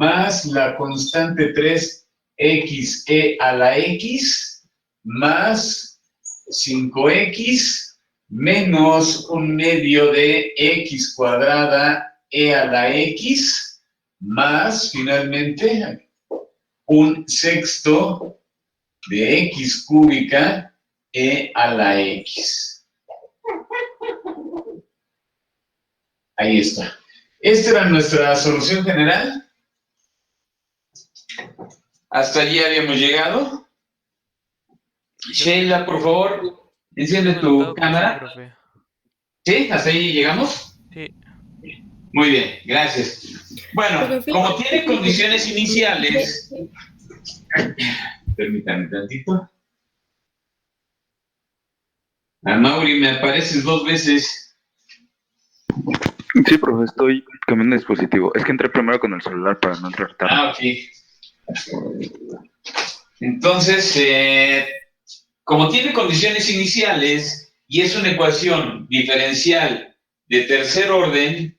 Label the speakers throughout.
Speaker 1: más la constante 3xe a la x más 5x menos un medio de x cuadrada e a la x más finalmente un sexto de x cúbica e a la x. Ahí está. Esta era nuestra solución general. Hasta allí habíamos llegado. Sheila, por favor, enciende tu cámara. ¿Sí? ¿Hasta ahí llegamos?
Speaker 2: Sí.
Speaker 1: Muy bien, gracias. Bueno, como tiene condiciones iniciales... Permítame tantito. A Mauri, me apareces 2 veces.
Speaker 3: Sí, profe, estoy cambiando de dispositivo. Es que entré primero con el celular para no entrar tarde.
Speaker 1: Ah, ok. Entonces, como tiene condiciones iniciales y es una ecuación diferencial de tercer orden,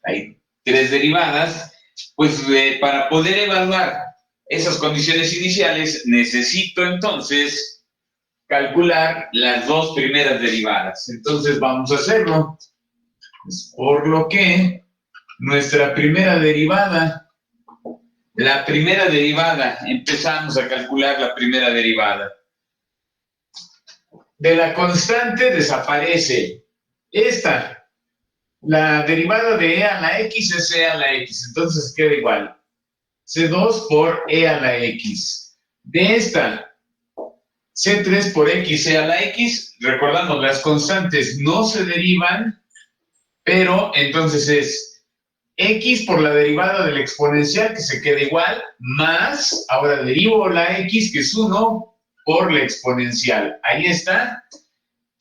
Speaker 1: hay 3 derivadas, pues para poder evaluar esas condiciones iniciales necesito entonces calcular las 2 primeras derivadas. Entonces vamos a hacerlo. Pues, por lo que nuestra primera derivada, empezamos a calcular la primera derivada. De la constante desaparece esta. La derivada de e a la x es e a la x, entonces queda igual. C2 por e a la x. De esta, C3 por x e a la x, recordando, las constantes no se derivan, pero entonces es x por la derivada del exponencial, que se queda igual, más, ahora derivo la x, que es 1, por la exponencial. Ahí está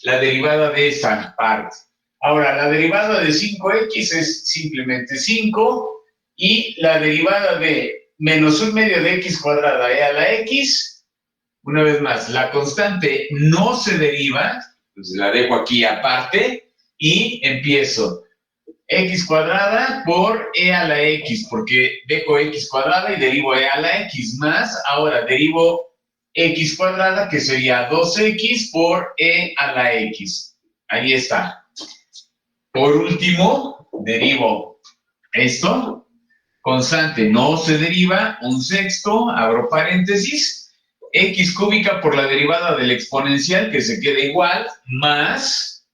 Speaker 1: la derivada de esta parte. Ahora, la derivada de 5x es simplemente 5, y la derivada de menos un medio de x cuadrada e a la x, una vez más, la constante no se deriva, entonces la dejo aquí aparte, y empiezo x cuadrada por e a la x, porque dejo x cuadrada y derivo e a la x, más, ahora derivo x cuadrada, que sería 2x por e a la x. Ahí está. Por último, derivo esto, constante no se deriva, un sexto, abro paréntesis, x cúbica por la derivada del exponencial, que se queda igual, más,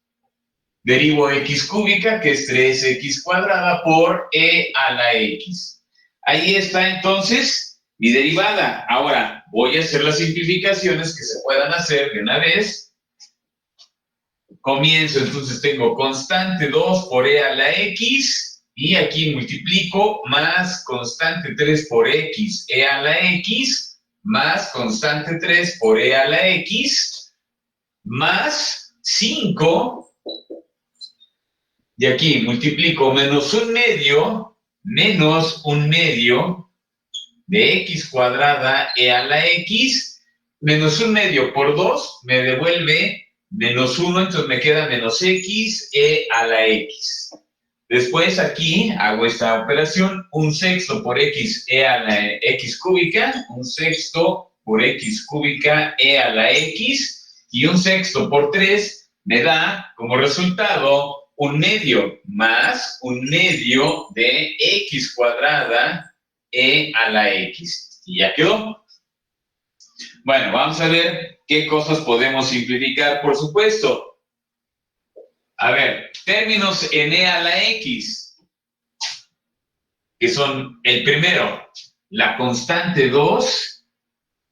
Speaker 1: derivo x cúbica, que es 3x cuadrada, por e a la x. Ahí está entonces mi derivada. Ahora voy a hacer las simplificaciones que se puedan hacer de una vez. Comienzo, entonces tengo constante 2 por e a la x, y aquí multiplico, más constante 3 por x e a la x, más constante 3 por e a la x, más 5, y aquí multiplico menos un medio de x cuadrada e a la x, menos un medio por 2 me devuelve menos 1, entonces me queda menos x e a la x. Después aquí hago esta operación, un sexto por x e a la x cúbica, un sexto por x cúbica e a la x, y un sexto por 3 me da como resultado un medio más un medio de x cuadrada e a la x. Y ya quedó. Bueno, vamos a ver qué cosas podemos simplificar, por supuesto. A ver, términos en e a la x, que son el primero, la constante 2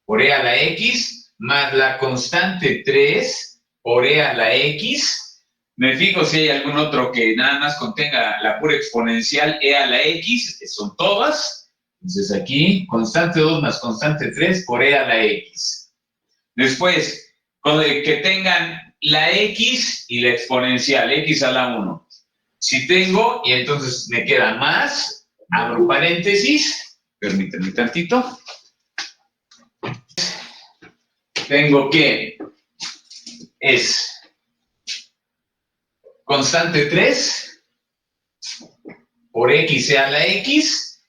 Speaker 1: por e a la x, más la constante 3 por e a la x. Me fijo si hay algún otro que nada más contenga la pura exponencial e a la x, que son todas. Entonces aquí, constante 2 más constante 3 por e a la x. Después, que tengan la x y la exponencial, x a la 1. Si tengo, y entonces me queda más, abro paréntesis, permítanme tantito. Tengo que es constante 3 por x a la x,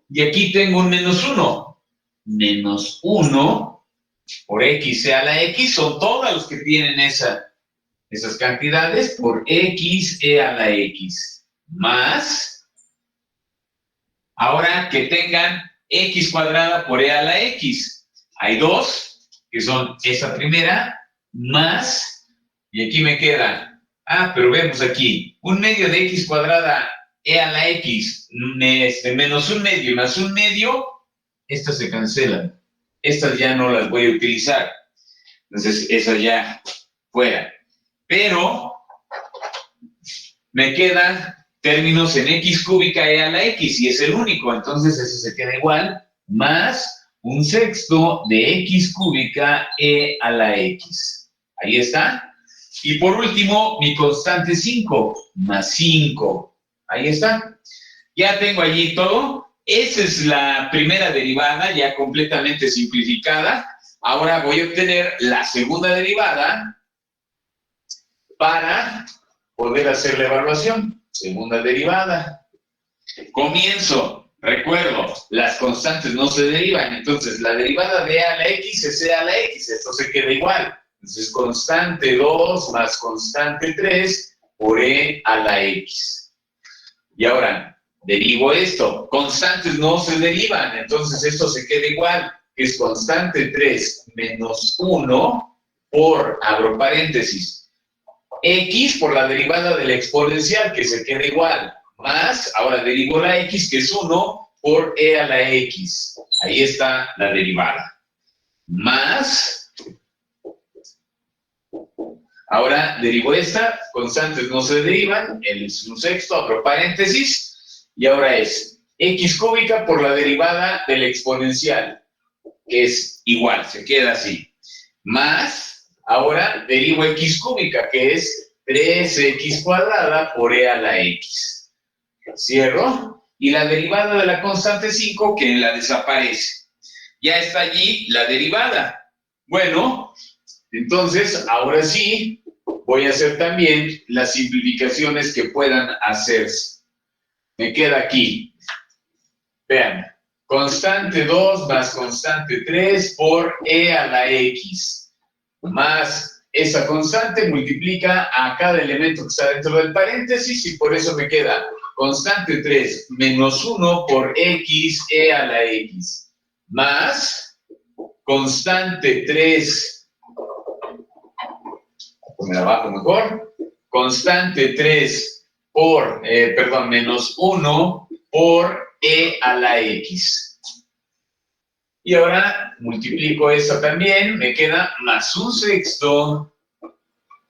Speaker 1: Y aquí tengo un menos 1. Menos 1 por x e a la x son todos los que tienen esas cantidades por x e a la x. Más, ahora que tengan x cuadrada por e a la x. Hay dos, que son esa primera, más, y aquí me queda, pero vemos aquí, 1/2 de x cuadrada e a la x, menos 1/2 más 1/2, estas se cancelan. Estas ya no las voy a utilizar. Entonces, esas ya fuera. Pero me quedan términos en x cúbica e a la x, y es el único, entonces eso se queda igual, más 1/6 de x cúbica e a la x. Ahí está. Y por último, mi constante 5, más 5. Ahí está. Ya tengo allí todo. Esa es la primera derivada, ya completamente simplificada. Ahora voy a obtener la segunda derivada para poder hacer la evaluación. Segunda derivada. Comienzo. Recuerdo, las constantes no se derivan. Entonces, la derivada de e a la x es e a la x. Esto se queda igual. Entonces, constante 2 más constante 3 por e a la x. Y ahora, derivo esto. Constantes no se derivan. Entonces, esto se queda igual. Es constante 3 menos 1 por, abro paréntesis, x por la derivada de la exponencial, que se queda igual, más, ahora derivo la x, que es 1, por e a la x. Ahí está la derivada. Más, ahora derivo esta, constantes no se derivan, es 1/6, abro paréntesis, y ahora es x cúbica por la derivada de la exponencial, que es igual, se queda así. Más, ahora derivo x cúbica, que es 3x cuadrada por e a la x. Cierro. Y la derivada de la constante 5, que la desaparece. Ya está allí la derivada. Bueno, entonces, ahora sí, voy a hacer también las simplificaciones que puedan hacerse. Me queda aquí. Vean. Constante 2 más constante 3 por e a la x. Más esa constante multiplica a cada elemento que está dentro del paréntesis y por eso me queda constante 3 menos 1 por x e a la x. Más constante 3, me la bajo mejor, constante 3 por, menos 1 por e a la x. Y ahora multiplico esto también, me queda más 1/6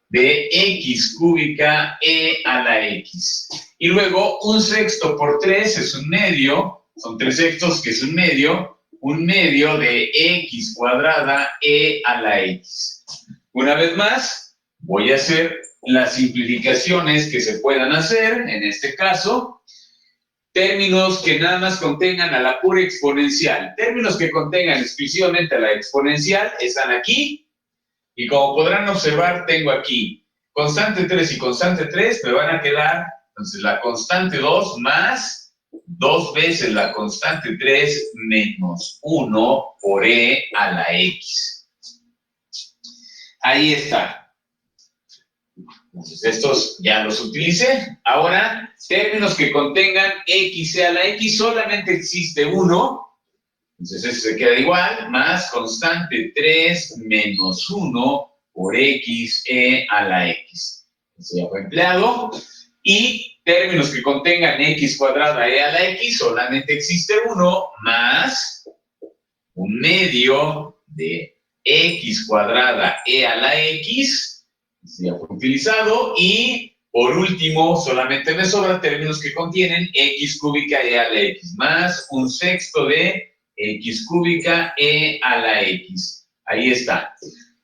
Speaker 1: de x cúbica e a la x. Y luego 1/6 por 3 es 1/2, son 3/6 que es 1/2 de x cuadrada e a la x. Una vez más, voy a hacer las simplificaciones que se puedan hacer, en este caso, términos que nada más contengan a la pura exponencial. Términos que contengan exclusivamente a la exponencial están aquí. Y como podrán observar, tengo aquí constante 3 y constante 3 me van a quedar, entonces, la constante 2 más 2 veces la constante 3 menos 1 por e a la x. Ahí está. Entonces, estos ya los utilicé. Ahora, términos que contengan x e a la x, solamente existe uno. Entonces, eso se queda igual, más constante 3 menos 1 por x e a la x. Eso ya fue empleado. Y términos que contengan x cuadrada e a la x, solamente existe uno, más 1/2 de x cuadrada e a la x. Ya fue utilizado. Y por último, solamente me sobran términos que contienen x cúbica e a la x, más 1/6 de x cúbica e a la x. Ahí está.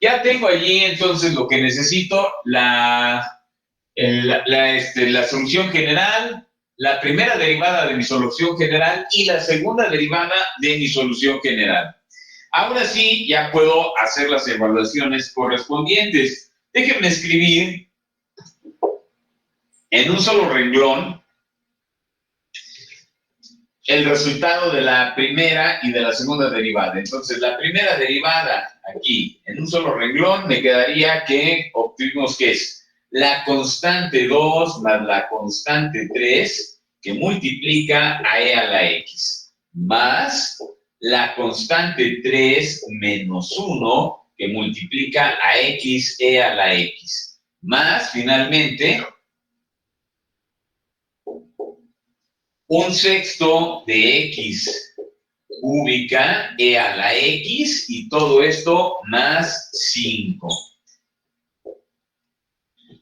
Speaker 1: Ya tengo allí entonces lo que necesito, la solución general, la primera derivada de mi solución general y la segunda derivada de mi solución general. Ahora sí, ya puedo hacer las evaluaciones correspondientes. Déjenme escribir en un solo renglón el resultado de la primera y de la segunda derivada. Entonces, la primera derivada aquí, en un solo renglón, me quedaría que obtuvimos que es la constante 2 más la constante 3, que multiplica a e a la x, más la constante 3 menos 1, que multiplica a x e a la x, más, finalmente, un sexto de x cúbica e a la x, y todo esto más 5.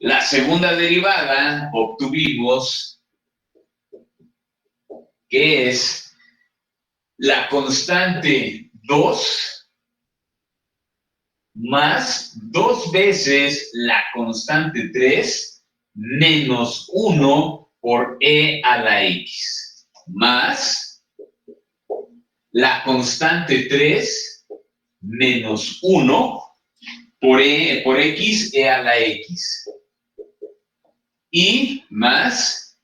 Speaker 1: La segunda derivada obtuvimos que es la constante 2 más 2 veces la constante 3 menos 1 por e a la x, más la constante 3 menos 1 por x e a la x, y más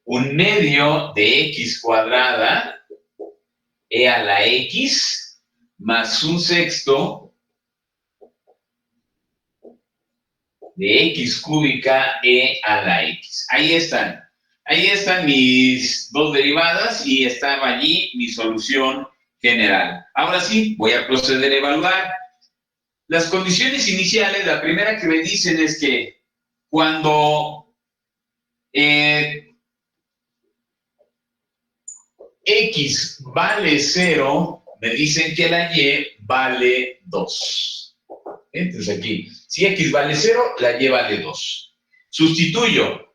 Speaker 1: un medio de x cuadrada e a la x más un sexto de x cúbica e a la x. Ahí están mis dos derivadas y estaba allí mi solución general. Ahora sí, voy a proceder a evaluar. Las condiciones iniciales, la primera que me dicen es que cuando x vale 0, me dicen que la y vale 2. Entonces aquí, si x vale 0, la y vale 2. Sustituyo.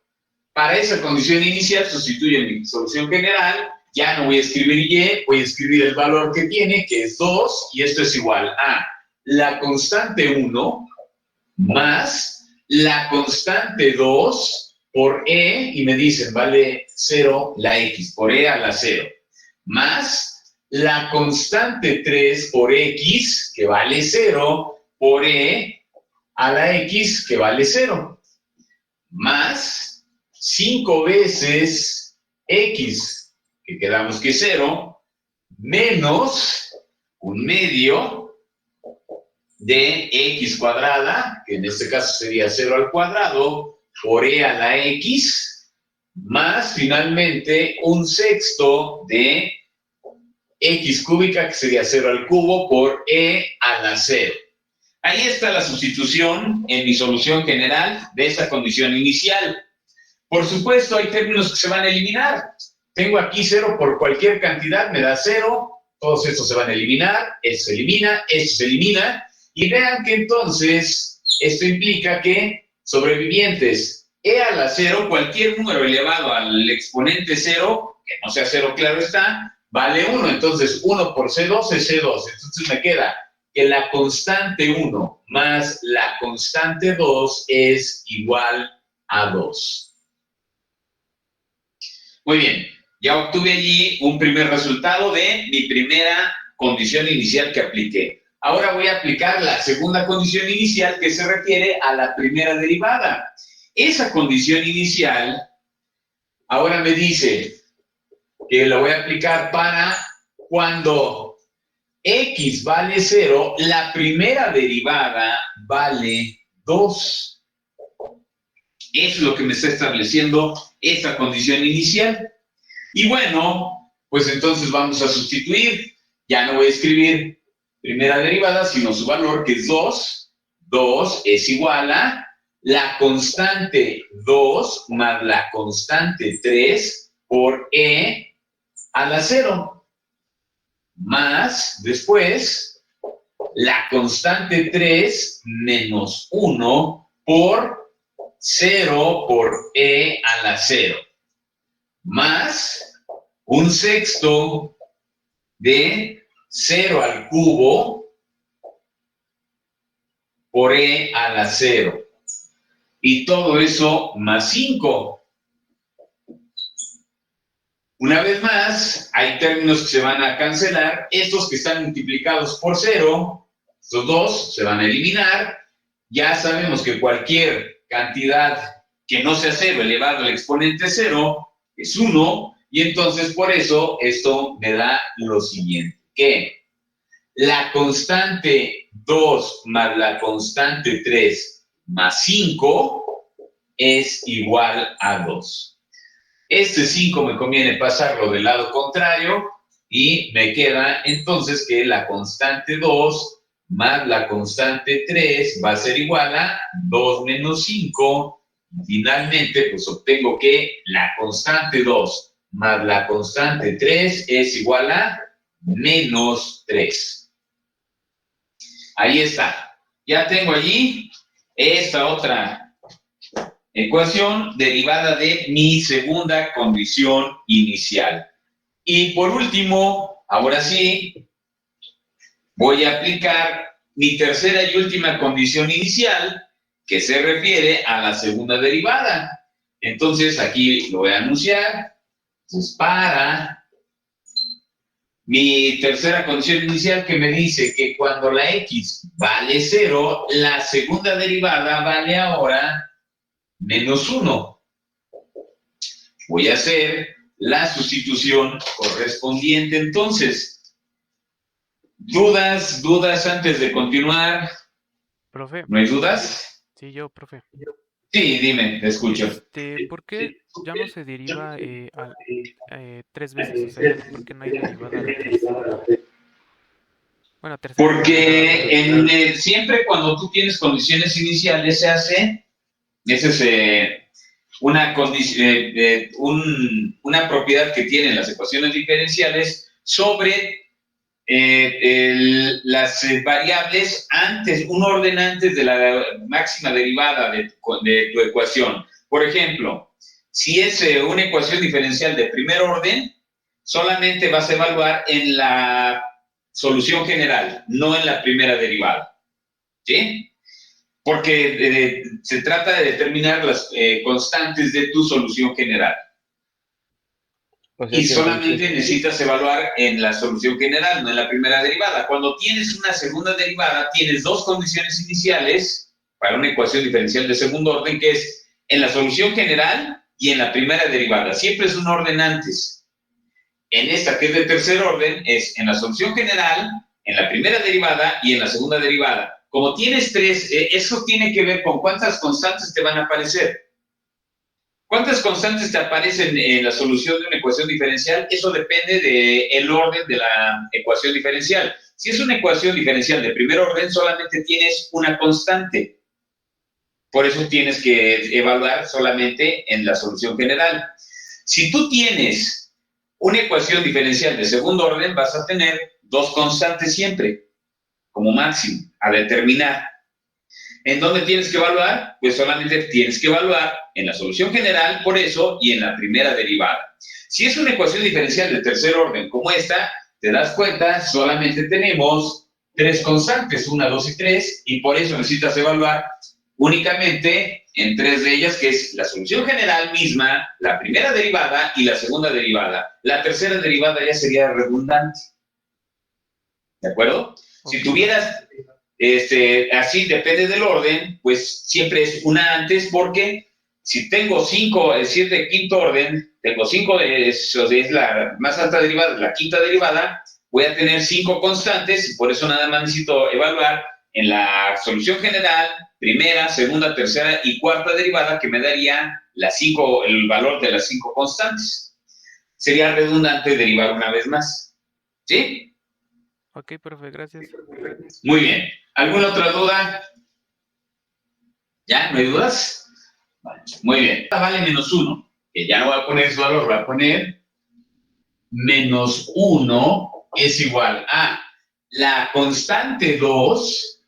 Speaker 1: Para esa condición inicial, sustituyo en mi solución general. Ya no voy a escribir y, voy a escribir el valor que tiene, que es 2, y esto es igual a la constante 1 más la constante 2 por e, y me dicen, vale 0 la x, por e a la 0, más la constante 3 por x, que vale 0, por e a la x, que vale 0, más 5 veces x, que quedamos que es 0, menos un medio de x cuadrada, que en este caso sería 0 al cuadrado, por e a la x, más finalmente un sexto de x cúbica, que sería 0 al cubo, por e a la 0. Ahí está la sustitución en mi solución general de esta condición inicial. Por supuesto, hay términos que se van a eliminar. Tengo aquí 0 por cualquier cantidad, me da 0. Todos estos se van a eliminar. Esto se elimina, esto se elimina. Y vean que entonces esto implica que sobrevivientes e a la 0, cualquier número elevado al exponente 0, que no sea 0, claro está, vale 1. Entonces 1 por C2 es C2. Entonces me queda que la constante 1 más la constante 2 es igual a 2. Muy bien, ya obtuve allí un primer resultado de mi primera condición inicial que apliqué. Ahora voy a aplicar la segunda condición inicial, que se refiere a la primera derivada. Esa condición inicial ahora me dice que la voy a aplicar para cuando x vale 0, la primera derivada vale 2. Es lo que me está estableciendo esta condición inicial. Y bueno, pues entonces vamos a sustituir. Ya no voy a escribir primera derivada, sino su valor, que es 2. 2 es igual a la constante 2 más la constante 3 por e a la 0. Más, después, la constante 3 menos 1 por 0 por e a la 0. Más un sexto de 0 al cubo por e a la 0. Y todo eso más 5. Una vez más, hay términos que se van a cancelar. Estos que están multiplicados por 0, estos dos se van a eliminar. Ya sabemos que cualquier cantidad que no sea 0 elevado al exponente 0 es 1. Y entonces por eso esto me da lo siguiente, que la constante 2 más la constante 3 más 5 es igual a 2. Este 5 me conviene pasarlo del lado contrario y me queda entonces que la constante 2 más la constante 3 va a ser igual a 2 menos 5. Finalmente, pues obtengo que la constante 2 más la constante 3 es igual a menos 3. Ahí está. Ya tengo allí esta otra ecuación derivada de mi segunda condición inicial. Y por último, ahora sí, voy a aplicar mi tercera y última condición inicial, que se refiere a la segunda derivada. Entonces, aquí lo voy a anunciar. Entonces, para mi tercera condición inicial que me dice que cuando la x vale 0, la segunda derivada vale ahora menos 1. Voy a hacer la sustitución correspondiente entonces. ¿Dudas antes de continuar?
Speaker 2: Profe.
Speaker 1: ¿No hay dudas?
Speaker 2: Sí, yo, profe.
Speaker 1: Sí, dime, te escucho.
Speaker 2: ¿Por qué ya no se deriva tres veces? O sea, ya ¿por qué no hay derivada a la 3? Bueno, tercera derivada,
Speaker 1: Porque siempre cuando tú tienes condiciones iniciales se hace, esa es una propiedad que tienen las ecuaciones diferenciales sobre las variables antes, un orden antes de la máxima derivada de tu ecuación. Por ejemplo, si es una ecuación diferencial de primer orden, solamente vas a evaluar en la solución general, no en la primera derivada. ¿Sí? Porque se trata de determinar las constantes de tu solución general. O sea, y solamente necesitas evaluar en la solución general, no en la primera derivada. Cuando tienes una segunda derivada, tienes dos condiciones iniciales para una ecuación diferencial de segundo orden, que es en la solución general y en la primera derivada. Siempre es un orden antes. En esta, que es de tercer orden, es en la solución general, en la primera derivada y en la segunda derivada. Como tienes tres, eso tiene que ver con cuántas constantes te van a aparecer. ¿Cuántas constantes te aparecen en la solución de una ecuación diferencial? Eso depende del orden de la ecuación diferencial. Si es una ecuación diferencial de primer orden, solamente tienes una constante. Por eso tienes que evaluar solamente en la solución general. Si tú tienes una ecuación diferencial de segundo orden, vas a tener dos constantes siempre, como máximo, a determinar. ¿En dónde tienes que evaluar? Pues solamente tienes que evaluar en la solución general, por eso, y en la primera derivada. Si es una ecuación diferencial de tercer orden como esta, te das cuenta, solamente tenemos tres constantes, 1, 2 y 3, y por eso necesitas evaluar únicamente en tres de ellas, que es la solución general misma, la primera derivada y la segunda derivada. La tercera derivada ya sería redundante. ¿De acuerdo? Okay. Si tuvieras así depende del orden, pues siempre es una antes, porque si tengo 5, es decir, de quinto orden, tengo 5, es la más alta derivada, la quinta derivada, voy a tener 5 constantes, y por eso nada más necesito evaluar en la solución general, primera, segunda, tercera y cuarta derivada, que me daría el valor de las 5 constantes. Sería redundante derivar una vez más. ¿Sí?
Speaker 2: Ok, profe, gracias.
Speaker 1: Muy bien. ¿Alguna otra duda? ¿Ya? ¿No hay dudas? Vale. Muy bien. Esta vale menos 1, que ya no voy a poner su valor, voy a poner menos 1 es igual a la constante 2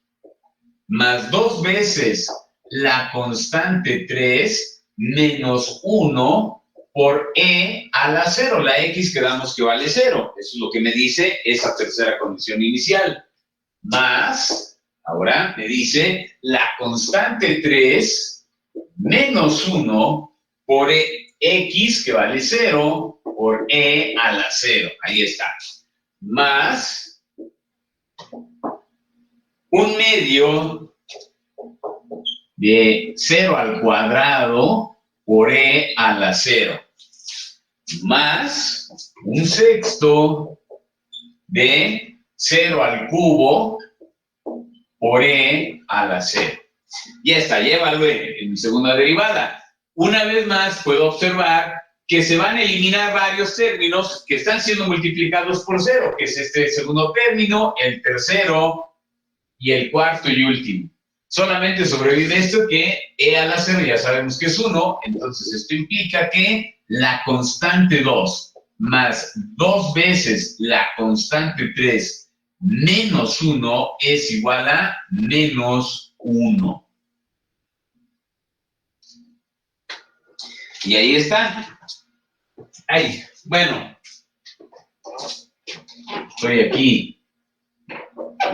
Speaker 1: más 2 veces la constante 3 menos 1 por e a la 0. La x quedamos que vale 0. Eso es lo que me dice esa tercera condición inicial. Más, ahora me dice la constante 3 menos 1 por x, que vale 0, por e a la 0. Ahí está. Más un medio de 0 al cuadrado por e a la 0. más un sexto de 0 al cubo por e a la 0. Ya está, ya evalué en mi segunda derivada. Una vez más puedo observar que se van a eliminar varios términos que están siendo multiplicados por 0, que es este segundo término, el tercero y el cuarto y último. Solamente sobrevive esto que e a la 0 ya sabemos que es 1, entonces esto implica que la constante 2 más 2 veces la constante 3 menos 1 es igual a menos 1. Y ahí está. Ay, bueno, estoy aquí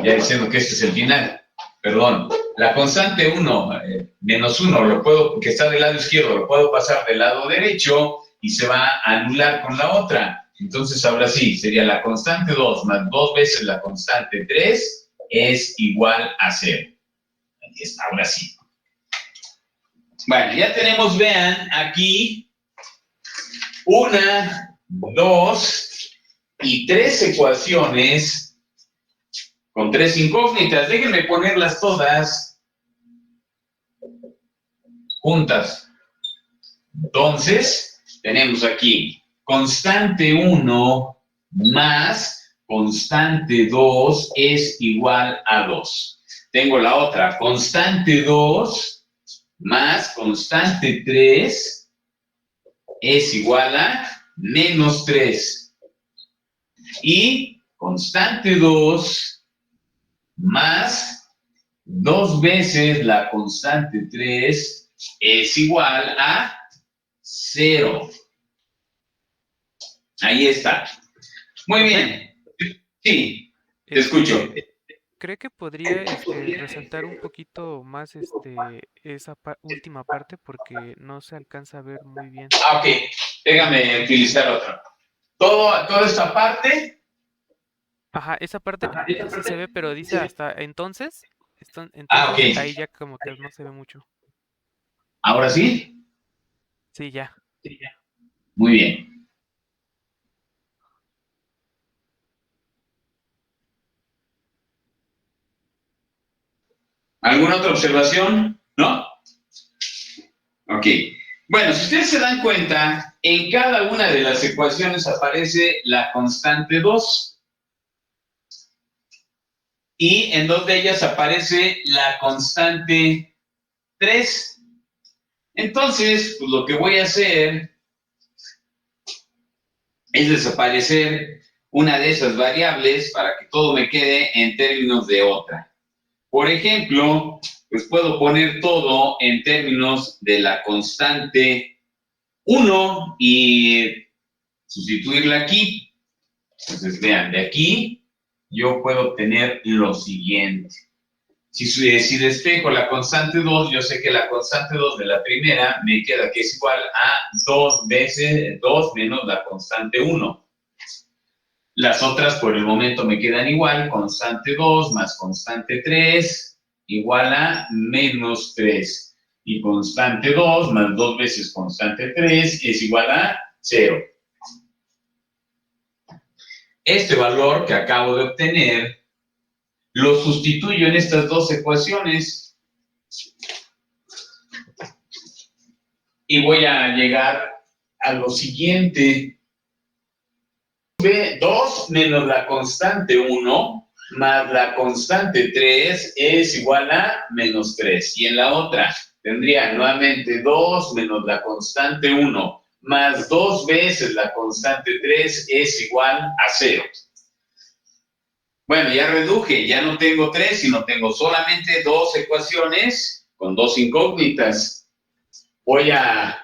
Speaker 1: ya diciendo que este es el final. Perdón, la constante 1 menos 1, que está del lado izquierdo, lo puedo pasar del lado derecho y se va a anular con la otra. Entonces, ahora sí, sería la constante 2 más 2 veces la constante 3 es igual a 0. Ahí está, ahora sí. Bueno, ya tenemos, vean, aquí 1, 2 y 3 ecuaciones con 3 incógnitas. Déjenme ponerlas todas juntas. Entonces, tenemos aquí constante 1 más constante 2 es igual a 2. Tengo la otra, constante 2 más constante 3 es igual a menos 3. Y constante 2 más 2 veces la constante 3 es igual a 0. Ahí está. Muy bien. Sí, te escucho.
Speaker 2: ¿Cree que podría resaltar un poquito más esa última parte porque no se alcanza a ver muy bien?
Speaker 1: Ok, déjame utilizar otro. Toda esta parte.
Speaker 2: Ajá, esa parte sí se ve, pero dice hasta entonces.
Speaker 1: Ok.
Speaker 2: Entonces ahí ya como que no se ve mucho.
Speaker 1: ¿Ahora sí?
Speaker 2: Sí, ya.
Speaker 1: Muy bien. ¿Alguna otra observación? ¿No? Ok. Bueno, si ustedes se dan cuenta, en cada una de las ecuaciones aparece la constante 2 y en dos de ellas aparece la constante 3. Entonces, pues lo que voy a hacer es desaparecer una de esas variables para que todo me quede en términos de otra. Por ejemplo, pues puedo poner todo en términos de la constante 1 y sustituirla aquí. Entonces, vean, de aquí yo puedo obtener lo siguiente. Si despejo la constante 2, yo sé que la constante 2 de la primera me queda que es igual a 2 veces 2 menos la constante 1. Las otras por el momento me quedan igual, constante 2 más constante 3 igual a menos 3. Y constante 2 más 2 veces constante 3 es igual a 0. Este valor que acabo de obtener lo sustituyo en estas dos ecuaciones y voy a llegar a lo siguiente. 2 menos la constante 1 más la constante 3 es igual a menos 3. Y en la otra tendría nuevamente 2 menos la constante 1 más 2 veces la constante 3 es igual a 0. Bueno, ya reduje, ya no tengo 3, sino tengo solamente 2 ecuaciones con 2 incógnitas. Voy a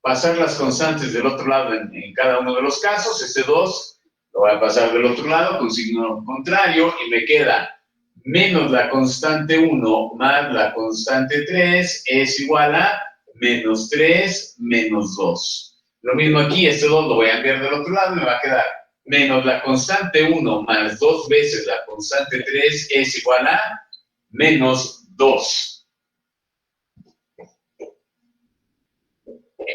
Speaker 1: pasar las constantes del otro lado en cada uno de los casos. Este 2 lo voy a pasar del otro lado con signo contrario y me queda menos la constante 1 más la constante 3 es igual a menos 3 menos 2. Lo mismo aquí, este 2 lo voy a enviar del otro lado y me va a quedar menos la constante 1 más 2 veces la constante 3 es igual a menos 2.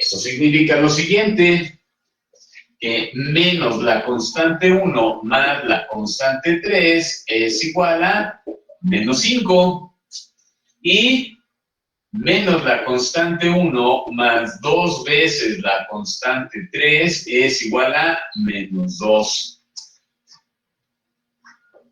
Speaker 1: Eso significa lo siguiente, que menos la constante 1 más la constante 3 es igual a menos 5. Y menos la constante 1 más 2 veces la constante 3 es igual a menos 2.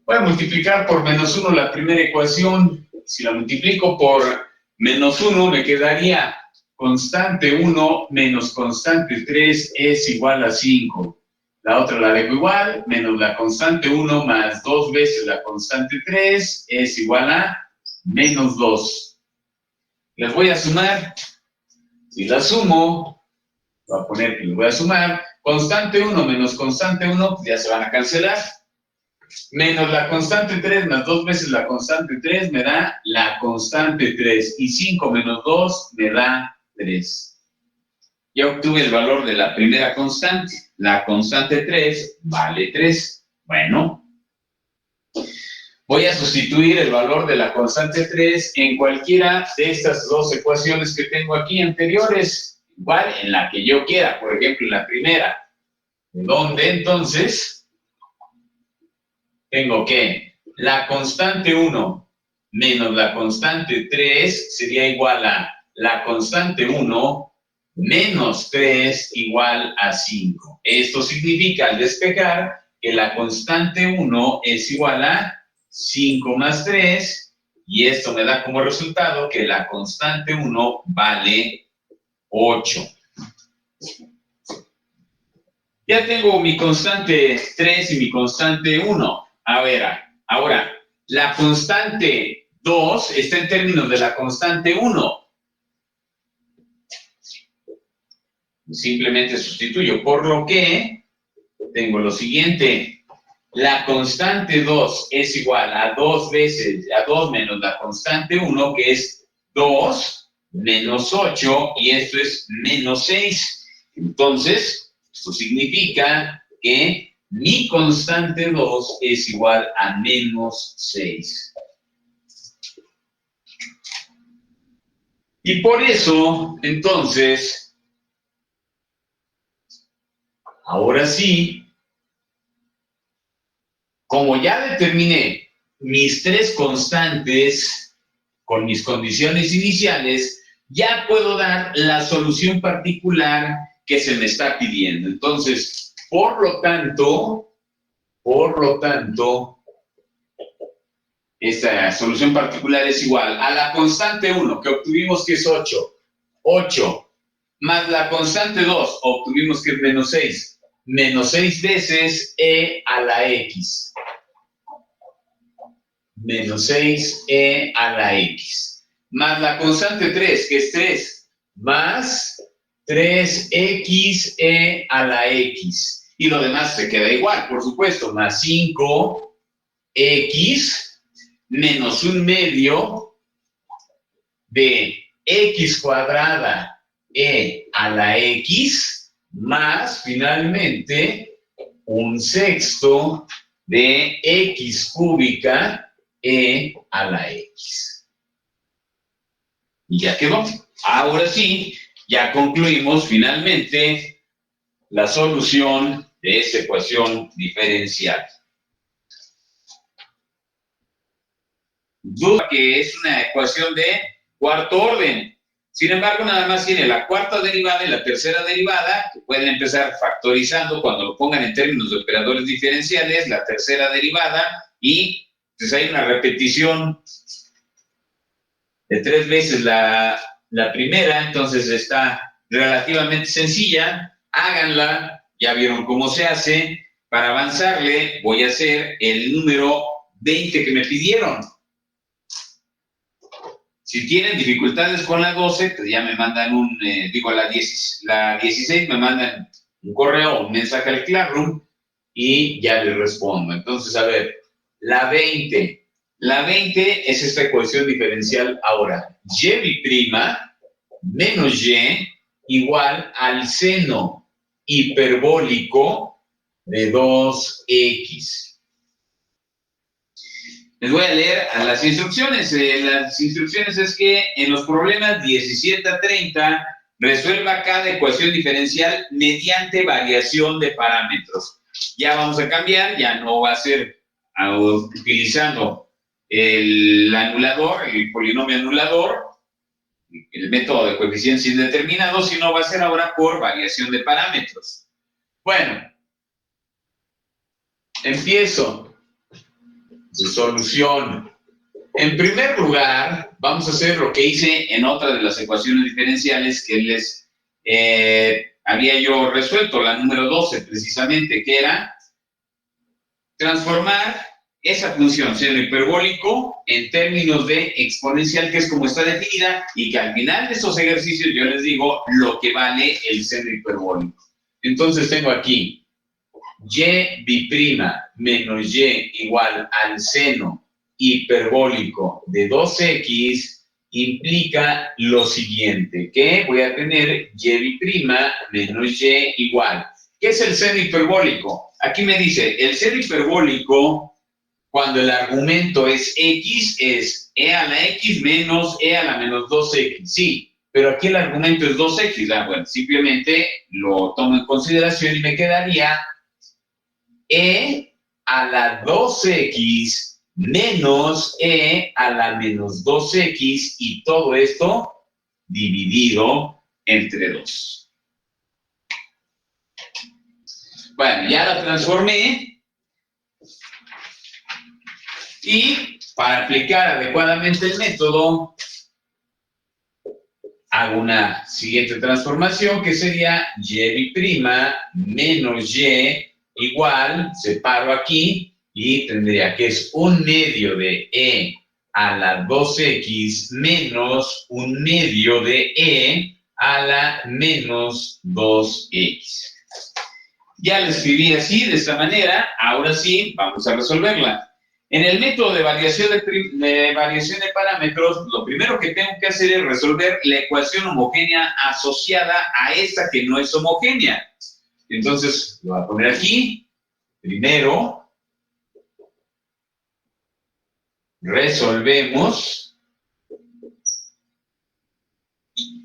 Speaker 1: Voy a multiplicar por menos 1 la primera ecuación. Si la multiplico por menos 1 me quedaría constante 1 menos constante 3 es igual a 5. La otra la dejo igual, menos la constante 1 más 2 veces la constante 3 es igual a menos 2. Las voy a sumar. Si las sumo, voy a poner que las voy a sumar. Constante 1 menos constante 1, pues ya se van a cancelar. Menos la constante 3 más 2 veces la constante 3 me da la constante 3. Y 5 menos 2 me da 3. Ya obtuve el valor de la primera constante. La constante 3 vale 3. Bueno, voy a sustituir el valor de la constante 3 en cualquiera de estas dos ecuaciones que tengo aquí anteriores. Igual en la que yo quiera, por ejemplo, en la primera. Donde entonces tengo que la constante 1 menos la constante 3 sería igual a la constante 1 menos 3 igual a 5. Esto significa al despejar que la constante 1 es igual a 5 más 3 y esto me da como resultado que la constante 1 vale 8. Ya tengo mi constante 3 y mi constante 1. A ver, ahora, la constante 2 está en términos de la constante 1. Simplemente sustituyo, por lo que tengo lo siguiente. La constante 2 es igual a 2 veces, a 2 menos la constante 1, que es 2 menos 8, y esto es menos 6. Entonces, esto significa que mi constante 2 es igual a menos 6. Y por eso, entonces, ahora sí, como ya determiné mis tres constantes con mis condiciones iniciales, ya puedo dar la solución particular que se me está pidiendo. Entonces, por lo tanto, esta solución particular es igual a la constante 1, que obtuvimos que es 8. 8 más la constante 2, obtuvimos que es menos 6. Menos 6 veces e a la x. Menos 6e a la x. Más la constante 3, que es 3, más 3xe a la x. Y lo demás se queda igual, por supuesto, más 5x menos 1/2 de x cuadrada e a la x, más finalmente 1/6 de x cúbica e a la x. Y ya quedó. Ahora sí, ya concluimos finalmente la solución de esta ecuación diferencial. Duda que es una ecuación de cuarto orden. Sin embargo, nada más tiene la cuarta derivada y la tercera derivada, que pueden empezar factorizando cuando lo pongan en términos de operadores diferenciales, la tercera derivada, y pues hay una repetición de 3 veces la primera, entonces está relativamente sencilla. Háganla, ya vieron cómo se hace. Para avanzarle, voy a hacer el número 20 que me pidieron. Si tienen dificultades con la 12, pues ya me mandan la 16 me mandan un correo, un mensaje al Classroom y ya les respondo. Entonces, a ver, la 20 es esta ecuación diferencial ahora. Y' menos y igual al seno hiperbólico de 2x. Les voy a leer a las instrucciones. Las instrucciones es que en los problemas 17 a 30 resuelva cada ecuación diferencial mediante variación de parámetros. Ya vamos a cambiar, ya no va a ser utilizando el anulador, el polinomio anulador, el método de coeficientes indeterminados, sino va a ser ahora por variación de parámetros. Bueno, empiezo. Su solución. En primer lugar, vamos a hacer lo que hice en otra de las ecuaciones diferenciales que les había yo resuelto, la número 12 precisamente, que era transformar esa función seno hiperbólico en términos de exponencial, que es como está definida, y que al final de esos ejercicios yo les digo lo que vale el seno hiperbólico. Entonces tengo aquí y bi'prima menos y igual al seno hiperbólico de 2x implica lo siguiente, que voy a tener y bi'prima menos y igual. ¿Qué es el seno hiperbólico? Aquí me dice, el seno hiperbólico, cuando el argumento es x, es e a la x menos e a la menos 2x. Sí, pero aquí el argumento es 2x. Bueno, simplemente lo tomo en consideración y me quedaría e a la 2x menos e a la menos 2x y todo esto dividido entre 2. Bueno, ya la transformé y para aplicar adecuadamente el método hago una siguiente transformación que sería y' menos y igual, separo aquí y tendría que es 1/2 de e a la 2x menos 1/2 de e a la menos 2x. Ya la escribí así, de esta manera. Ahora sí, vamos a resolverla. En el método de variación de parámetros, lo primero que tengo que hacer es resolver la ecuación homogénea asociada a esta que no es homogénea. Entonces, lo voy a poner aquí. Primero, resolvemos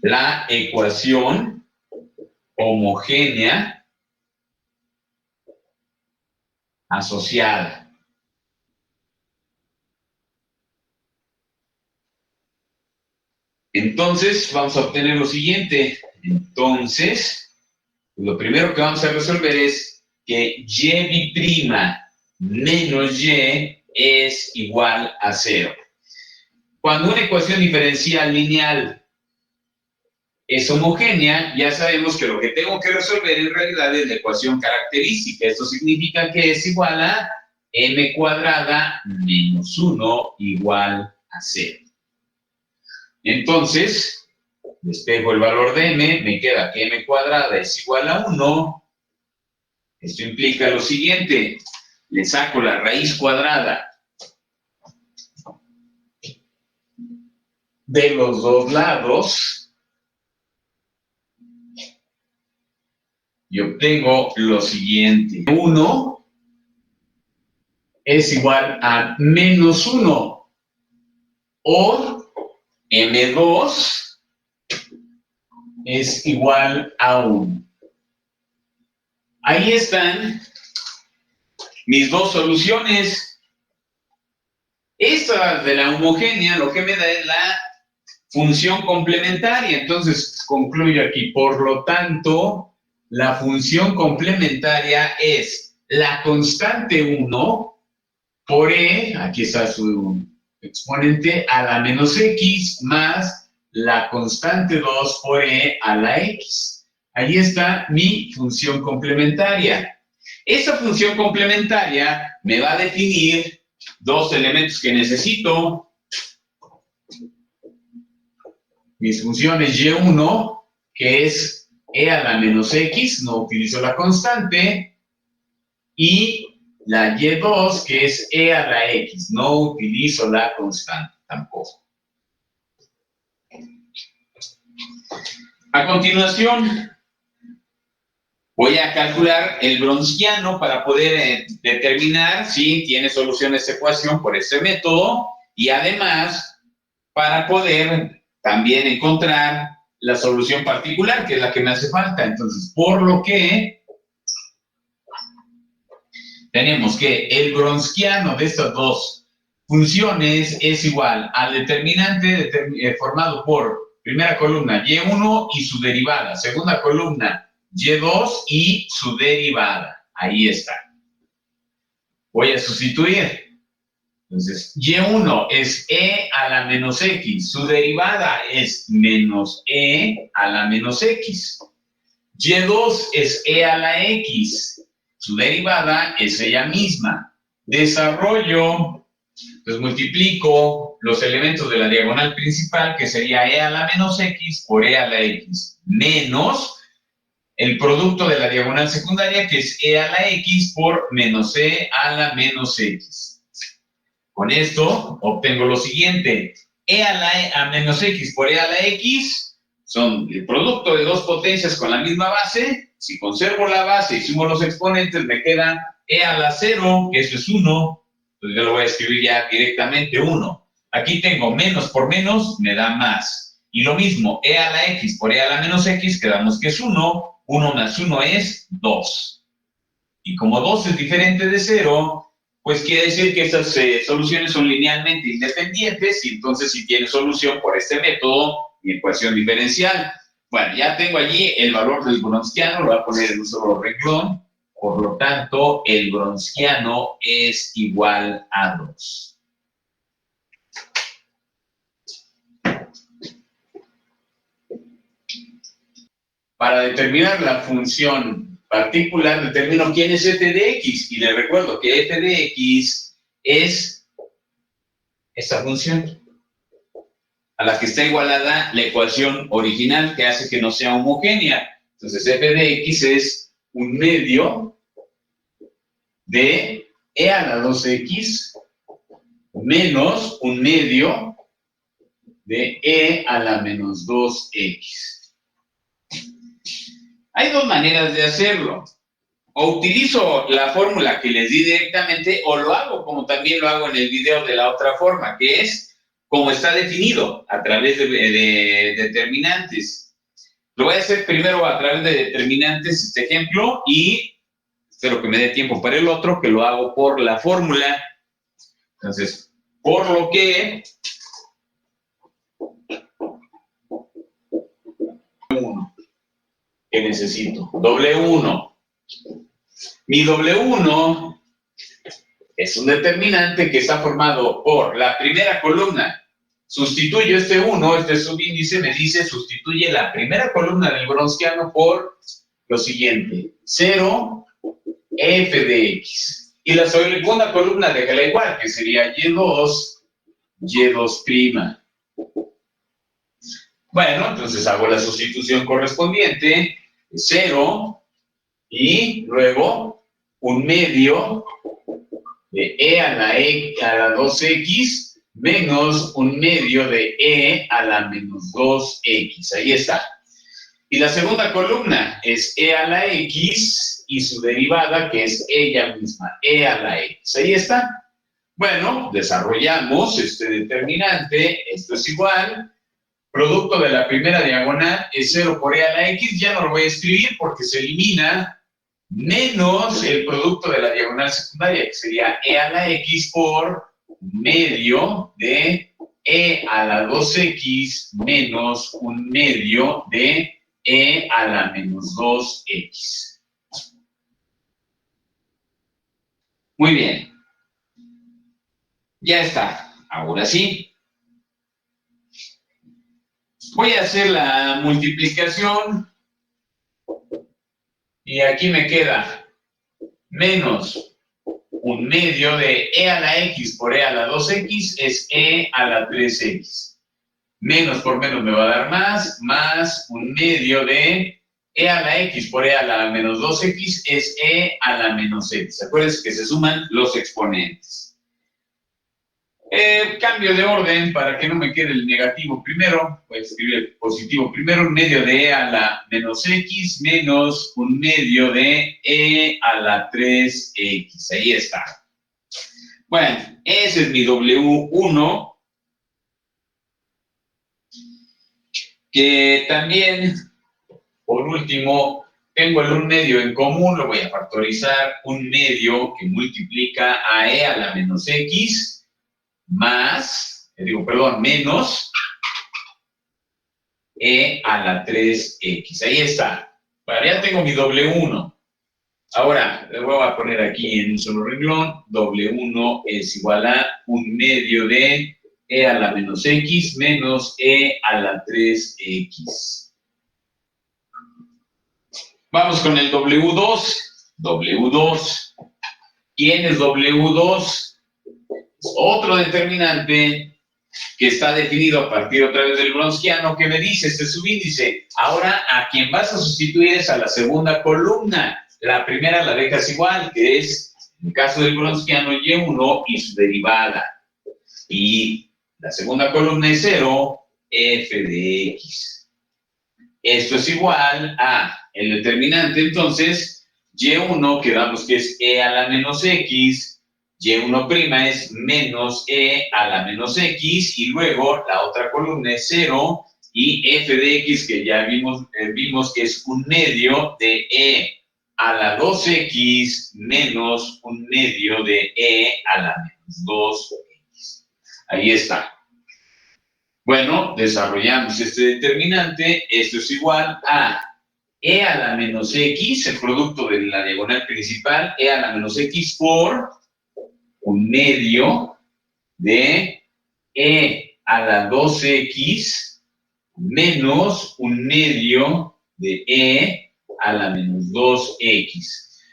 Speaker 1: la ecuación homogénea asociada. Entonces, vamos a obtener lo siguiente. Entonces, lo primero que vamos a resolver es que y bi'prima menos y es igual a 0. Cuando una ecuación diferencial lineal es homogénea, ya sabemos que lo que tengo que resolver en realidad es la ecuación característica. Esto significa que es igual a m cuadrada menos 1 igual a 0. Entonces, despejo el valor de m, me queda que m cuadrada es igual a 1. Esto implica lo siguiente, le saco la raíz cuadrada de los dos lados y obtengo lo siguiente. 1 es igual a menos 1 o m2 es igual a 1. Ahí están mis dos soluciones. Esta de la homogénea lo que me da es la función complementaria. Entonces, concluyo aquí. Por lo tanto, la función complementaria es la constante 1 por e, aquí está su exponente, a la menos x más la constante 2 por e a la x. Ahí está mi función complementaria. Esa función complementaria me va a definir dos elementos que necesito. Mis funciones y1, que es e a la menos x, no utilizo la constante, y la y2, que es e a la x, no utilizo la constante tampoco. A continuación, voy a calcular el browniano para poder determinar si tiene solución esta ecuación por este método y además para poder también encontrar la solución particular, que es la que me hace falta. Entonces, por lo que tenemos que el Wronskiano de estas dos funciones es igual al determinante formado por primera columna Y1 y su derivada, segunda columna Y2 y su derivada. Ahí está. Voy a sustituir. Entonces, Y1 es E a la menos X. Su derivada es menos E a la menos X. Y2 es E a la X. Su derivada es ella misma. Desarrollo, pues multiplico los elementos de la diagonal principal, que sería E a la menos X por E a la X, menos el producto de la diagonal secundaria, que es E a la X por menos E a la menos X. Con esto obtengo lo siguiente. E a menos X por E a la X son el producto de dos potencias con la misma base. Si conservo la base y sumo los exponentes, me queda E a la 0, que eso es 1. Entonces yo lo voy a escribir ya directamente 1. Aquí tengo menos por menos, me da más. Y lo mismo, E a la X por E a la menos X, quedamos que es 1. 1 más 1 es 2. Y como 2 es diferente de 0, pues quiere decir que estas soluciones son linealmente independientes y entonces si tiene solución por este método, mi ecuación diferencial. Bueno, ya tengo allí el valor del Wronskiano, lo voy a poner en un solo renglón. Por lo tanto, el Wronskiano es igual a 2. Para determinar la función particular, determino quién es f de x. Y le recuerdo que f de x es esta función, a la que está igualada la ecuación original, que hace que no sea homogénea. Entonces, f de x es un medio de e a la 2x menos un medio de e a la menos 2x. Hay dos maneras de hacerlo. O utilizo la fórmula que les di directamente, o lo hago como también lo hago en el video de la otra forma, que es como está definido, a través de determinantes. Lo voy a hacer primero a través de determinantes, este ejemplo, y espero que me dé tiempo para el otro, que lo hago por la fórmula. Entonces, por lo que que necesito, W1. Mi W1 es un determinante que está formado por la primera columna. Sustituyo este 1, este subíndice me dice, sustituye la primera columna del Wronskiano por lo siguiente, 0, f de x. Y la segunda columna déjala igual, que sería y2, y2'. Bueno, entonces hago la sustitución correspondiente, 0, y luego un medio de e a la 2x menos un medio de e a la menos 2x. Ahí está. Y la segunda columna es e a la x y su derivada, que es ella misma, e a la x. Ahí está. Bueno, desarrollamos este determinante. Esto es igual. Producto de la primera diagonal es 0 por e a la x. Ya no lo voy a escribir porque se elimina, menos el producto de la diagonal secundaria, que sería e a la x por medio de e a la 2x menos un medio de e a la menos 2x. Muy bien. Ya está. Ahora sí. Voy a hacer la multiplicación y aquí me queda menos un medio de e a la x por e a la 2x es e a la 3x. Menos por menos me va a dar más un medio de e a la x por e a la menos 2x es e a la menos x. Acuérdense que se suman los exponentes. Cambio de orden para que no me quede el negativo primero. Voy a escribir el positivo primero. Un medio de e a la menos x menos un medio de e a la 3x. Ahí está. Bueno, ese es mi W1. que también, por último, tengo el 1/2 en común, lo voy a factorizar, 1/2 que multiplica a e a la menos x más, menos e a la 3x. Ahí está. Bueno, ya tengo mi W1. Ahora, le voy a poner aquí en un solo renglón, W1 es igual a 1/2 de e a la menos x menos e a la 3x. Vamos con el W2. W2. ¿Quién es W2? Otro determinante que está definido a partir otra vez del Wronskiano, que me dice, este es su índice. Ahora, a quien vas a sustituir es a la segunda columna. La primera la dejas igual, que es, en el caso del Wronskiano, Y1 y su derivada. Y la segunda columna es 0, f de x. Esto es igual a el determinante, entonces, Y1, que damos que es e a la menos x, Y1' es menos e a la menos x, y luego la otra columna es 0, y f de x, que ya vimos que es 1/2 de e a la 2x menos 1/2 de e a la menos 2x. Ahí está. Bueno, desarrollamos este determinante. Esto es igual a e a la menos x, el producto de la diagonal principal, e a la menos x por 1/2 de e a la 2x menos 1/2 de e a la menos 2x.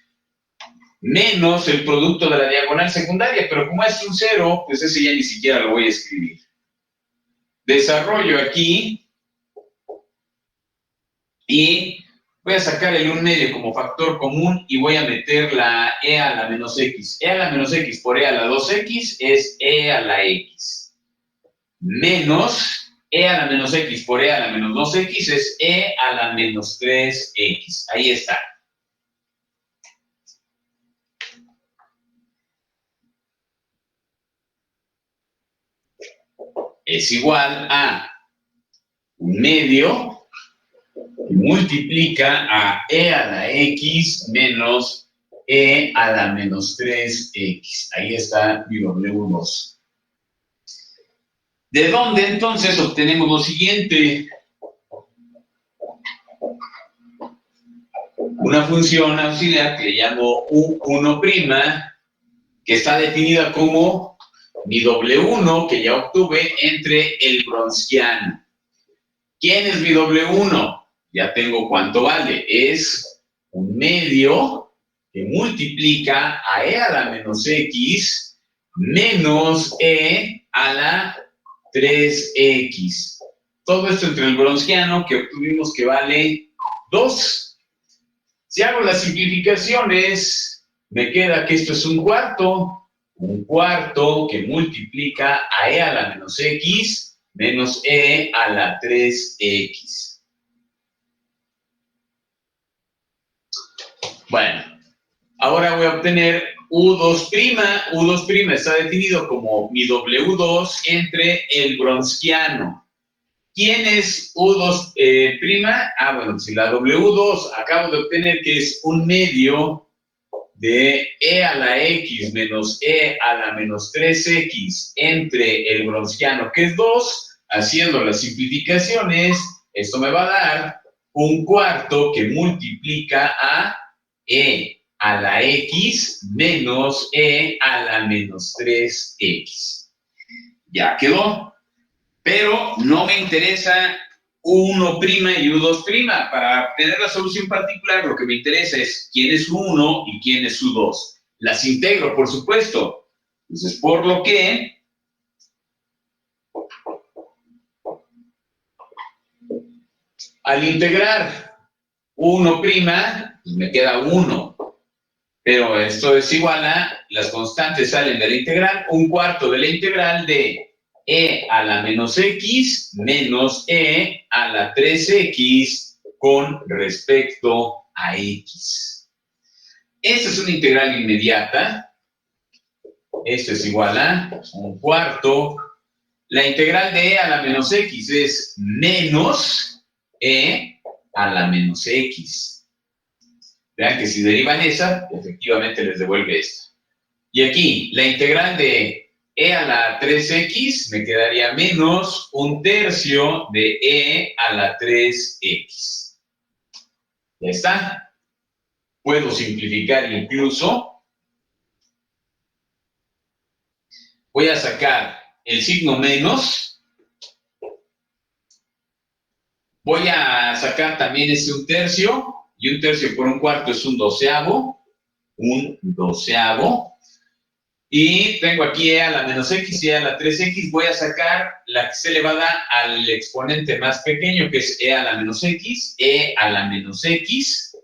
Speaker 1: Menos el producto de la diagonal secundaria, pero como es un 0, pues ese ya ni siquiera lo voy a escribir. Desarrollo aquí y voy a sacar el 1/2 como factor común y voy a meter la e a la menos x. E a la menos x por e a la 2x es e a la x. Menos e a la menos x por e a la menos 2x es e a la menos 3x. Ahí está. Es igual a 1/2 que multiplica a e a la x menos e a la menos 3x. Ahí está mi W2. ¿De dónde entonces obtenemos lo siguiente? Una función auxiliar que le llamo U1', que está definida como mi W1, que ya obtuve entre el Wronskiano. ¿Quién es mi W1? Ya tengo cuánto vale. Es 1/2 que multiplica a e a la menos x menos e a la 3x. Todo esto entre el Wronskiano, que obtuvimos que vale 2. Si hago las simplificaciones, me queda que esto es un cuarto que multiplica a e a la menos x menos e a la 3x. Bueno, ahora voy a obtener U2'. U2' está definido como mi W2 entre el Wronskiano. ¿Quién es U2'? Bueno, si la W2 acabo de obtener que es 1/2 de e a la x menos e a la menos 3x entre el Wronskiano, que es 2, haciendo las simplificaciones, esto me va a dar un cuarto que multiplica a e a la x menos e a la menos 3x. Ya quedó. Pero no me interesa U1' y U2'. Para obtener la solución particular, lo que me interesa es quién es U1 y quién es U2. Las integro, por supuesto. Entonces, por lo que al integrar U1', pues me queda 1. Pero esto es igual a, las constantes salen de la integral, un cuarto de la integral de e a la menos x menos e a la 3x con respecto a x. Esta es una integral inmediata. Esto es igual a un cuarto. La integral de e a la menos x es menos e a la menos x. Vean que si derivan esa, efectivamente les devuelve esto. Y aquí, la integral de e a la 3x me quedaría menos 1/3 de e a la 3x. Ya está. Puedo simplificar incluso. Voy a sacar el signo menos. Voy a sacar también ese 1/3. Y 1/3 por 1/4 es 1/12. 1/12. Y tengo aquí e a la menos x y e a la 3x. Voy a sacar la que se elevada al exponente más pequeño, que es e a la menos x, e a la menos x.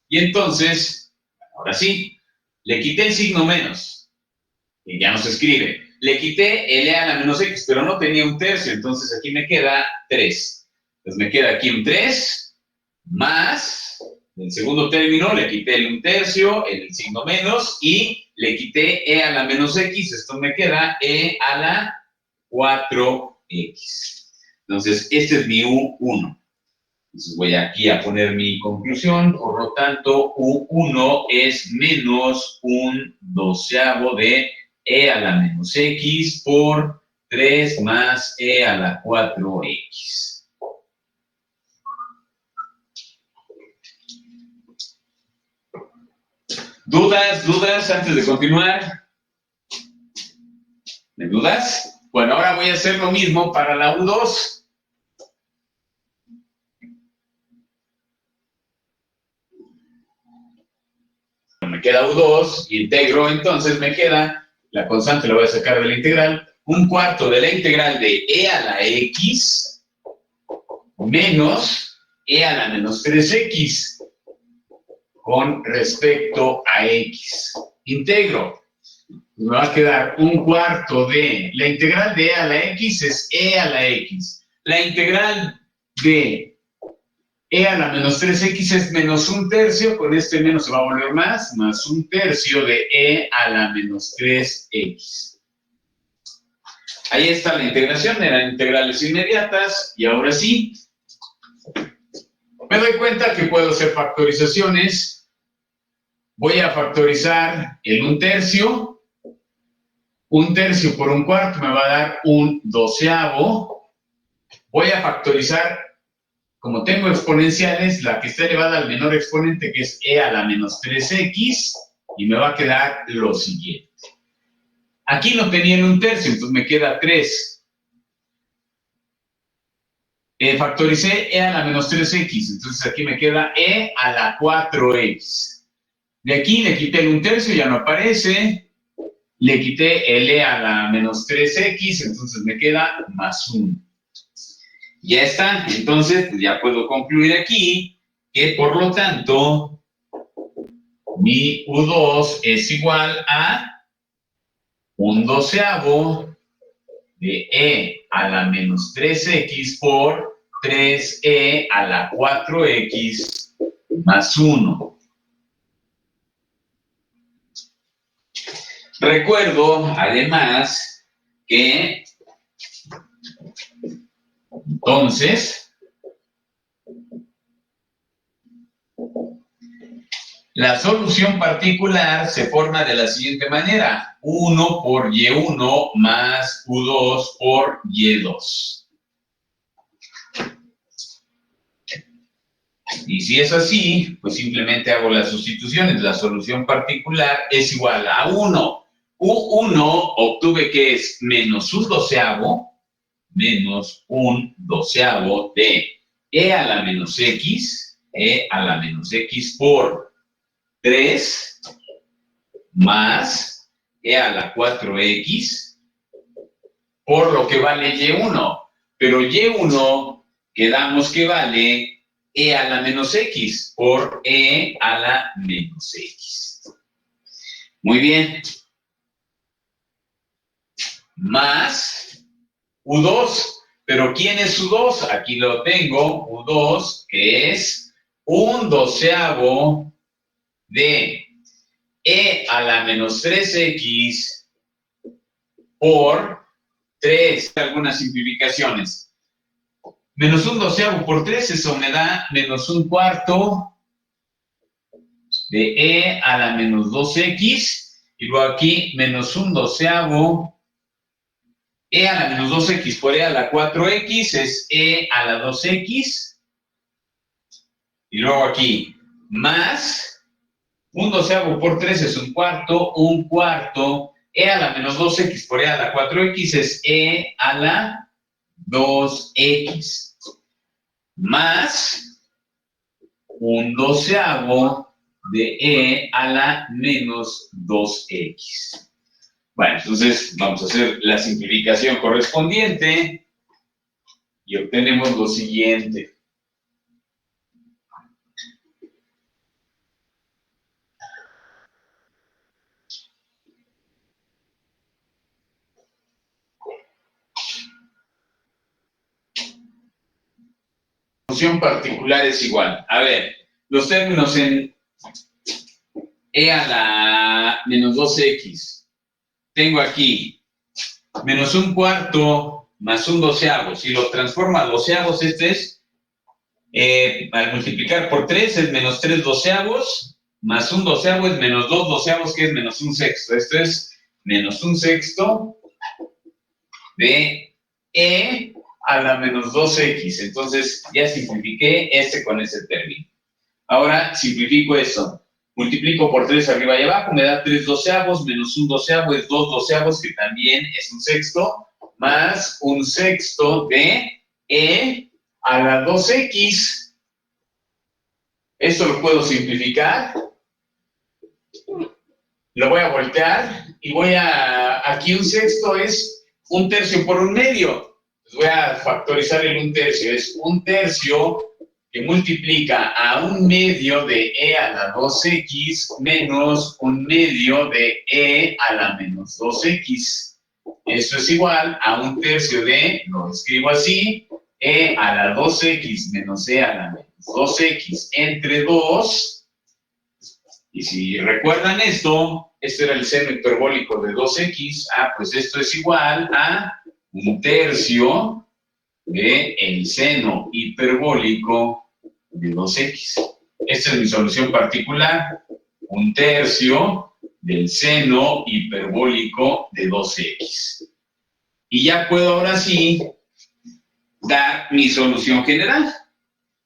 Speaker 1: Y entonces, ahora sí, le quité el signo menos, y ya no se escribe. Le quité el e a la menos x, pero no tenía 1/3, entonces aquí me queda 3. Entonces me queda aquí un 3 más, el segundo término, le quité el 1/3, el signo menos, y le quité e a la menos x, esto me queda e a la 4x. Entonces, este es mi U1. Entonces voy aquí a poner mi conclusión, por lo tanto, U1 es menos 1/12 de e a la menos x por 3 más e a la 4x. ¿Dudas antes de continuar? ¿Me dudas? Bueno, ahora voy a hacer lo mismo para la U2. Me queda U2, integro, entonces me queda, la constante la voy a sacar de la integral, 1/4 de la integral de e a la x menos e a la menos 3x con respecto a x. Integro. Me va a quedar 1/4 de, la integral de e a la x es e a la x. La integral de e a la menos 3x es menos 1/3, con este menos se va a volver más 1/3 de e a la menos 3x. Ahí está la integración, eran integrales inmediatas, y ahora sí, me doy cuenta que puedo hacer factorizaciones. Voy a factorizar el 1/3. 1/3 por 1/4 me va a dar 1/12. Voy a factorizar, como tengo exponenciales, la que está elevada al menor exponente, que es e a la menos 3x, y me va a quedar lo siguiente. Aquí no tenía el 1/3, entonces me queda 3. Factoricé e a la menos 3x, entonces aquí me queda e a la 4x. De aquí le quité el 1/3, ya no aparece. Le quité el e a la menos 3x, entonces me queda más 1. Ya está, entonces pues ya puedo concluir aquí que por lo tanto mi U2 es igual a 1/12 de e a la menos 3x por 3e a la 4x más 1. Recuerdo además que entonces la solución particular se forma de la siguiente manera: 1 por y1 más u2 por y2. Y si es así, pues simplemente hago las sustituciones. La solución particular es igual a 1. U1 obtuve que es menos 1/12, menos 1/12 de e a la menos x por 3 más e a la 4x por lo que vale y1. Pero y1 quedamos que vale e a la menos x por e a la menos x. Muy bien. Más U2. ¿Pero quién es U2? Aquí lo tengo. U2 que es 1/12 de e a la menos 3x por 3. Algunas simplificaciones. Menos un doceavo por 3, eso me da menos un cuarto de e a la menos 2x. Y luego aquí menos un doceavo e a la menos 2x por e a la 4x es e a la 2x. Y luego aquí más un doceavo por 3 es un cuarto, e a la menos 2x por e a la 4x es e a la 2x, más un doceavo de e a la menos 2x. Bueno, entonces vamos a hacer la simplificación correspondiente y obtenemos lo siguiente. Función particular es igual. A ver, los términos en e a la menos 2x. Tengo aquí menos un cuarto más un doceavo. Si lo transformo a doceavos, este es, al multiplicar por 3 es menos 3 doceavos, más un doceavo es menos 2 doceavos, que es menos un sexto. Esto es menos un sexto de e a la menos 2x. Entonces ya simplifiqué este con ese término. Ahora simplifico eso. Multiplico por 3 arriba y abajo, me da 3 doceavos, menos un doceavo es 2 doceavos, que también es un sexto, más un sexto de e a la 2x. Esto lo puedo simplificar. Lo voy a voltear y aquí un sexto es un tercio por un medio. Pues voy a factorizar el un tercio. Es un tercio que multiplica a un medio de e a la 2x menos un medio de e a la menos 2x. Eso es igual a un tercio de, lo escribo así, e a la 2x menos e a la menos 2x entre 2. Y si recuerdan esto era el seno hiperbólico de 2x. Pues esto es igual a un tercio de el seno hiperbólico de 2x. Esta es mi solución particular, un tercio del seno hiperbólico de 2x. Y ya puedo ahora sí dar mi solución general.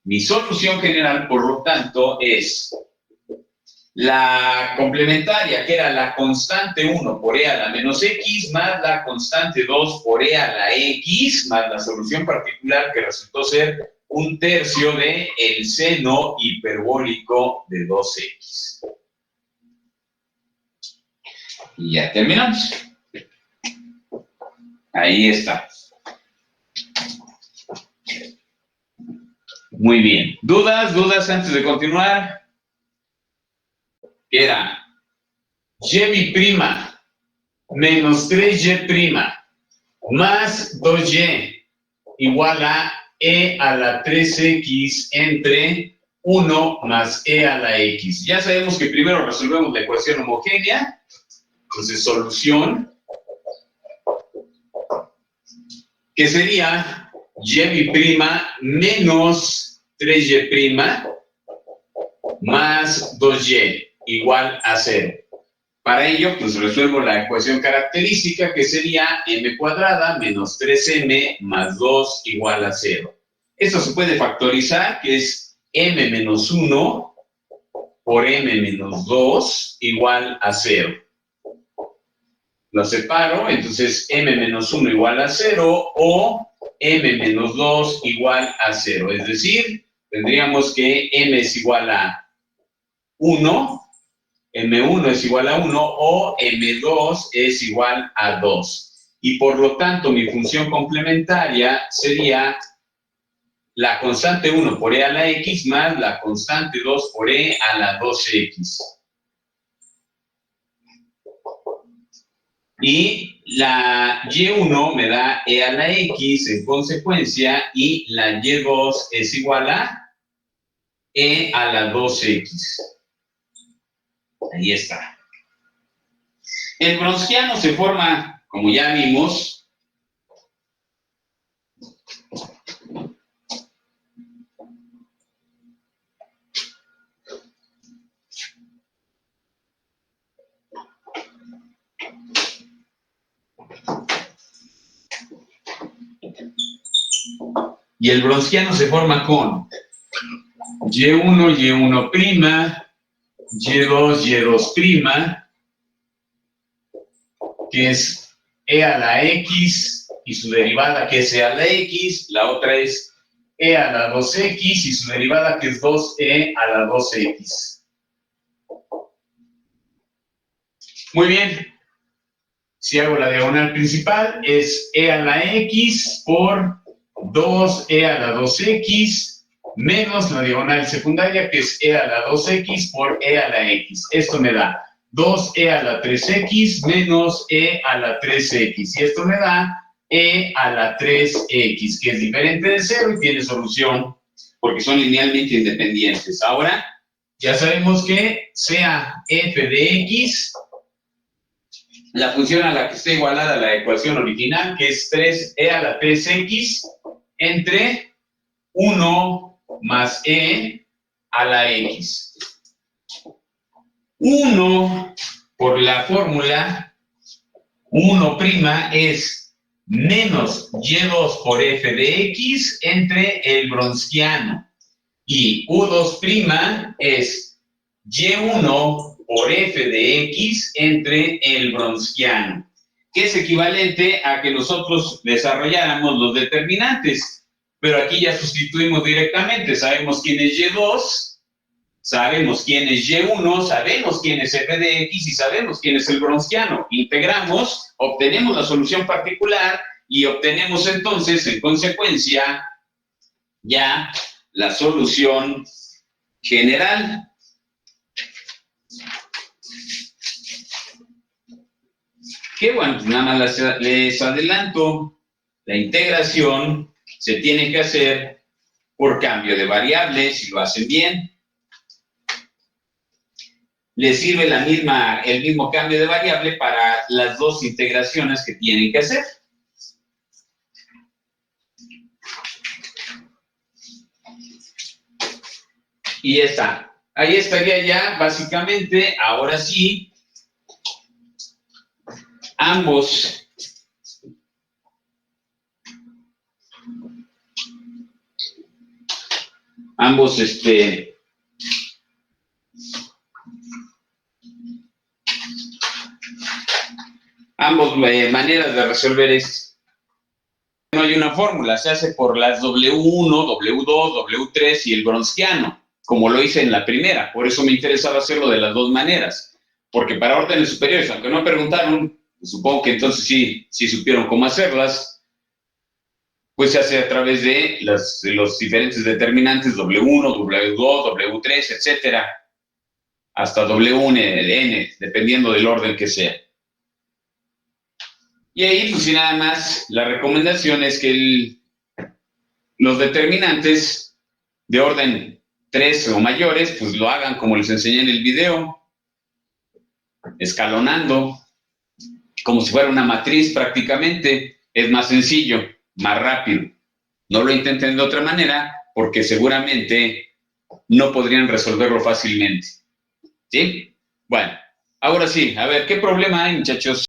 Speaker 1: Mi solución general, por lo tanto, es la complementaria, que era la constante 1 por e a la menos x, más la constante 2 por e a la x, más la solución particular, que resultó ser un tercio de el seno hiperbólico de 2x. Y ya terminamos. Ahí está. Muy bien. ¿Dudas antes de continuar? Que era y' menos 3y' más 2y igual a e a la 3x entre 1 más e a la x. Ya sabemos que primero resolvemos la ecuación homogénea. Entonces, solución, que sería y' menos 3y' más 2y igual a 0. Para ello, pues resuelvo la ecuación característica, que sería m cuadrada menos 3m más 2 igual a 0. Esto se puede factorizar, que es m menos 1 por m menos 2 igual a 0. Lo separo, entonces m menos 1 igual a 0 o m menos 2 igual a 0. Es decir, tendríamos que m es igual a 1, m1 es igual a 1 o m2 es igual a 2. Y por lo tanto, mi función complementaria sería la constante 1 por e a la x más la constante 2 por e a la 2x. Y la y1 me da e a la x en consecuencia, y la y2 es igual a e a la 2x. Ahí está. El Wronskiano se forma, como ya vimos, Y el Wronskiano se forma con Y1, Y1', Y2, Y2', que es E a la X y su derivada que es E a la X, la otra es E a la 2X y su derivada que es 2E a la 2X. Muy bien. Si hago la diagonal principal, es E a la X por 2E a la 2X menos la diagonal secundaria, que es E a la 2X por E a la X. Esto me da 2E a la 3X menos E a la 3X. Y esto me da E a la 3X, que es diferente de 0 y tiene solución porque son linealmente independientes. Ahora, ya sabemos que sea f de x, la función a la que está igualada a la ecuación original, que es 3e a la 3x, entre 1 más e a la x. 1, por la fórmula, 1' es menos y2 por f de x entre el Wronskiano. Y U2' es y1 por f de x entre el Wronskiano, que es equivalente a que nosotros desarrolláramos los determinantes. Pero aquí ya sustituimos directamente. Sabemos quién es y2, sabemos quién es y1, sabemos quién es f de x y sabemos quién es el Wronskiano. Integramos, obtenemos la solución particular y obtenemos entonces, en consecuencia, ya la solución general. Que bueno, nada más les adelanto, la integración se tiene que hacer por cambio de variables, si lo hacen bien. Les sirve el mismo cambio de variable para las dos integraciones que tienen que hacer. Y ya está. Ahí estaría ya, básicamente, ahora sí, ambos maneras de resolver esto. No hay una fórmula, se hace por las W1, W2, W3 y el Wronskiano, como lo hice en la primera. Por eso me interesaba hacerlo de las dos maneras, porque para órdenes superiores, aunque no preguntaron, supongo que entonces sí supieron cómo hacerlas, pues se hace a través de los diferentes determinantes W1, W2, W3, etcétera, hasta Wn, dependiendo del orden que sea. Y ahí, pues, y nada más, la recomendación es que los determinantes de orden 3 o mayores, pues lo hagan como les enseñé en el video, escalonando, como si fuera una matriz prácticamente. Es más sencillo, más rápido. No lo intenten de otra manera, porque seguramente no podrían resolverlo fácilmente. ¿Sí? Bueno, ahora sí, a ver, ¿qué problema hay, muchachos?